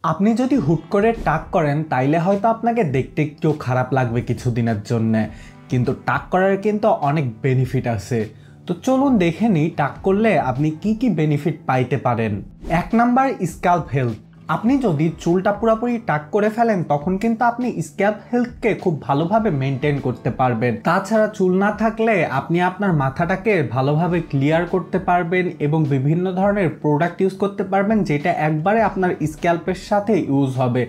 আপনি যদি হুট করে টাক করেন তাইলে হয়তো আপনাকে দেখতে একটু খারাপ লাগবে কিছুদিনের জন্য, কিন্তু টাক করার কিন্তু অনেক বেনিফিট আছে। তো চলুন দেখে নিই টাক করলে আপনি কি কি বেনিফিট পাইতে পারেন। 1 নাম্বার, স্ক্যাল্প হেলথ। আপনি যদি চুলটা পুরোপুরি টাক করে ফেলেন তখন কিন্তু আপনি স্ক্যাল্প হেলথকে খুব ভালোভাবে মেনটেন করতে পারবেন। তাছাড়া চুল না থাকলে আপনি আপনার মাথাটাকে ভালোভাবে ক্লিয়ার করতে পারবেন এবং বিভিন্ন ধরনের প্রোডাক্ট ইউজ করতে পারবেন যেটা একবারে আপনার স্ক্যাল্পের সাথে ইউজ হবে।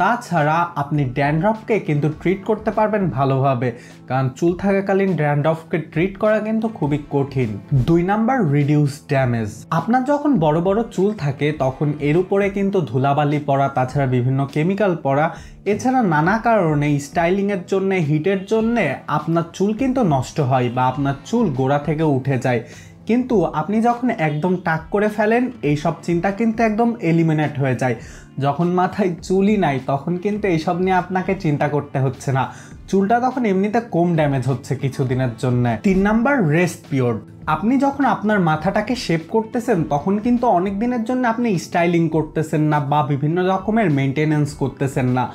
তাছাড়া আপনি ড্যান্ড্রফকে কিন্তু ট্রিট করতে পারবেন ভালোভাবে, কারণ চুল থাকাকালীন ড্যান্ড্রফকে ট্রিট করা কিন্তু খুবই কঠিন। 2 নাম্বার, রিডিউস ড্যামেজ। আপনার যখন বড় বড় চুল থাকে তখন এর উপরে কিন্তু ধুলাবালি পড়া, তাছাড়া বিভিন্ন কেমিক্যাল পড়া, এছাড়া নানা কারণে স্টাইলিংয়ের জন্য, হিটের জন্য আপনার চুল কিন্তু নষ্ট হয় বা আপনার চুল গোড়া থেকে উঠে যায়। কিন্তু আপনি যখন একদম টাক করে ফেলেন এইসব চিন্তা কিন্তু একদম এলিমিনেট হয়ে যায়। যখন মাথায় চুলই নাই তখন কিন্তু এইসব নিয়ে আপনাকে চিন্তা করতে হচ্ছে না, চুলটা তখন এমনিতে কম ড্যামেজ হচ্ছে কিছুদিনের জন্য। 3 নাম্বার, রেস্ট পিরিয়ড। আপনি যখন আপনার মাথাটাকে শেপ করতেছেন তখন কিন্তু অনেক দিনের জন্য আপনি স্টাইলিং করতেছেন না বা বিভিন্ন রকমের মেনটেনেন্স করতেছেন না,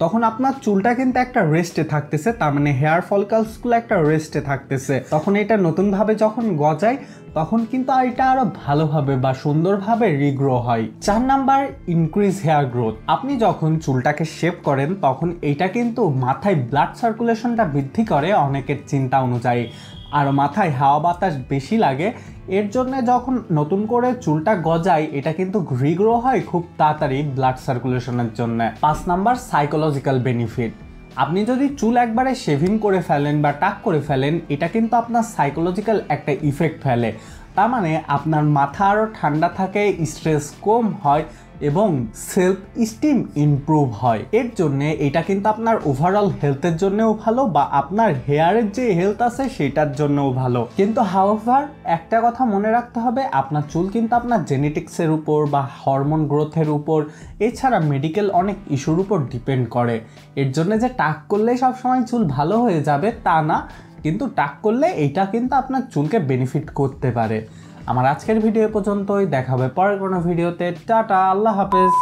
তখন আপনার চুলটা কিন্তু একটা রেস্টে থাকতেছে, তার মানে হেয়ার ফলিকলসগুলো একটা রেস্টে থাকতেছে। তখন এটা নতুনভাবে যখন গজায় তখন কিন্তু এটা আরো ভালোভাবে বা সুন্দরভাবে রিগ্রো হয়। 4 নাম্বার, ইনক্রিজ হেয়ার গ্রোথ। আপনি যখন চুলটাকে শেপ করেন তখন এটা কিন্তু মাথায় ব্লাড সার্কুলেশনটা বৃদ্ধি করে অনেকের চিন্তা অনুযায়ী, আর মাথায় হাওয়া বাতাস বেশি লাগে, এর জন্য যখন নতুন করে চুলটা গজায় এটা কিন্তু রিগ্রো হয় খুব তাড়াতাড়ি ব্লাড সার্কুলেশনের জন্য। 5 নাম্বার, সাইকোলজিক্যাল বেনিফিট। আপনি যদি চুল একবারে শেভিং করে ফেলেন বা টাক করে ফেলেন এটা কিন্তু আপনার সাইকোলজিক্যাল একটা ইফেক্ট ফেলে, তার মানে আপনার মাথা আরও ঠান্ডা থাকে, স্ট্রেস কম হয় এবং সেলফ স্টিম ইমপ্রুভ হয়। এর জন্যে এটা কিন্তু আপনার ওভারঅল হেলথের জন্যও ভালো বা আপনার হেয়ারের যে হেলথ আছে সেটার জন্যও ভালো। কিন্তু হাউএভার একটা কথা মনে রাখতে হবে, আপনার চুল কিন্তু আপনার জেনেটিক্সের উপর বা হরমোন গ্রোথের উপর, এছাড়া মেডিকেল অনেক ইস্যুর উপর ডিপেন্ড করে। এর জন্য যে টাক করলেই সবসময় চুল ভালো হয়ে যাবে তা না, কিন্তু টাক করলে এইটা কিন্তু আপনার চুলকে বেনিফিট করতে পারে। আমার আজকের ভিডিও পর্যন্তই, দেখা হবে পরের কোনো ভিডিওতে। টাটা, আল্লাহ হাফেজ।